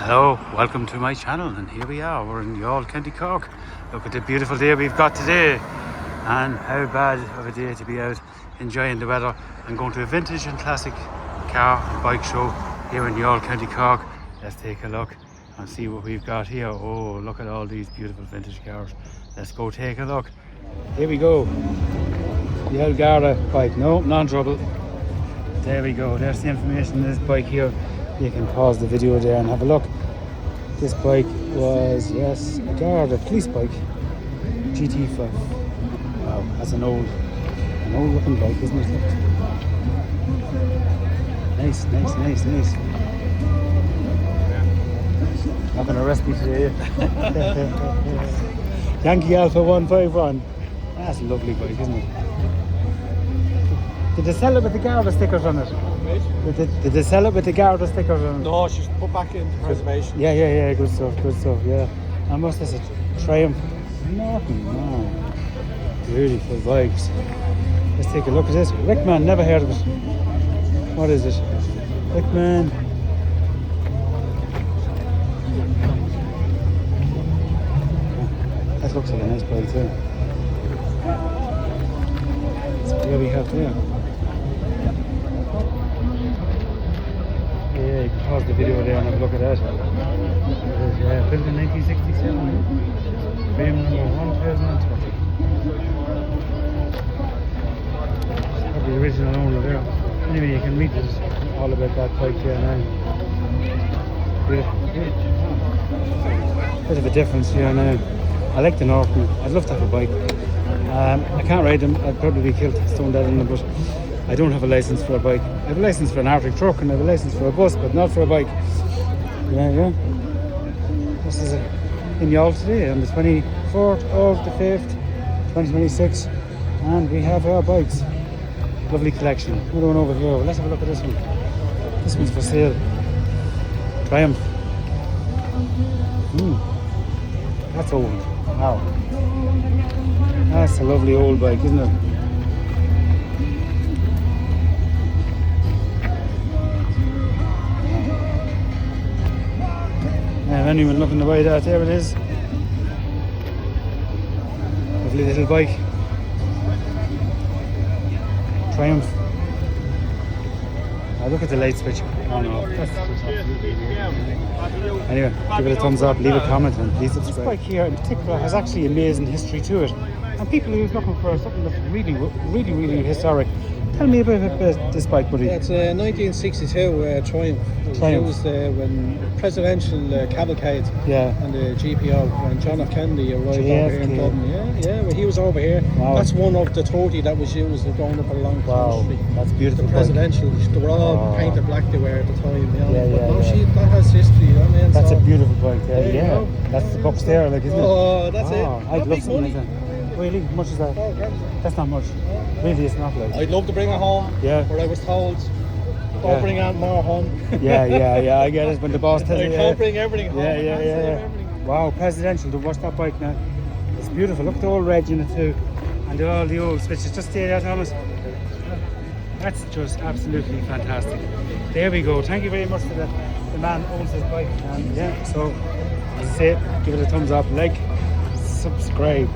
Hello, welcome to my channel, and here we are, we're in Youghal, County Cork. Look at the beautiful day we've got today, and how bad of a day to be out enjoying the weather and going to a vintage and classic car and bike show here in Youghal, County Cork. Let's take a look and see what we've got here. Oh, look at all these beautiful vintage cars. Let's go take a look. Here we go. The Elgarda bike, no, non-trouble. There we go, there's the information on this bike here. You can pause the video there and have a look. This bike was, yes, a Garda police bike, GT5. Wow, that's an old looking bike, isn't it? Nice. Not gonna arrest me today. Yankee Alpha 151. That's a lovely bike, isn't it? Did they sell it with the Garda stickers on it? Did they sell it with the Garda stickers on it? No, she's put back into preservation. Yeah, good stuff, yeah. And what's this, a Triumph? Nothing, no. Beautiful bikes. Let's take a look at this. Rickman, never heard of it. What is it? Rickman. That looks like a nice bike too. That's what we have there. Yeah, you can pause the video there and have a look at that. Yeah, built in 1967. Frame number 1020. Probably the original owner there. Anyway, you can read all about that bike here now. Beautiful. Bit of a difference here now. I like the Northman. I'd love to have a bike. I can't ride them. I'd probably be killed stone dead in them, but I don't have a license for a bike. I have a license for an Arctic truck and I have a license for a bus, but not for a bike. Yeah. This is in Youghal today on the 24th of the 5th, 2026, and we have our bikes. Lovely collection. Another one over here. Well, let's have a look at this one. This one's for sale. Triumph. That's old. Wow. That's a lovely old bike, isn't it? And anyone looking to buy that, there it is. Lovely little bike. Triumph. Oh, look at the light switch. Oh no, that's absolutely weird. Anyway, give it a thumbs up, leave a comment and please subscribe. This bike here in particular has actually amazing history to it. And people who are looking for something that's really historic. Tell me about this bike, buddy. It's a 1962 Triumph. It was used when presidential cavalcade and the GPO when John F. Kennedy arrived over here in Dublin. Yeah, well, he was over here. Wow. That's one of the 30 that was used going up along the street. That's beautiful. The presidential, they were all painted black they were at the time. That has history. You know what I mean? That's a beautiful bike. Yeah. That's the box there, like, isn't it? Oh, that's it. I'd love something like that. Really? How much is that? That's not much. Really, it's not like. I'd love to bring it home. Yeah. But I was told, don't bring Aunt more home. Yeah. I get it when the boss tells you. Don't bring everything home. Yeah. Wow, presidential. Watch that bike now. It's beautiful. Look at the old reg in it too, and all the old switches. Just stay there, Thomas. That's just absolutely fantastic. There we go. Thank you very much to the man who owns this bike. And so as I say, give it a thumbs up, like, subscribe.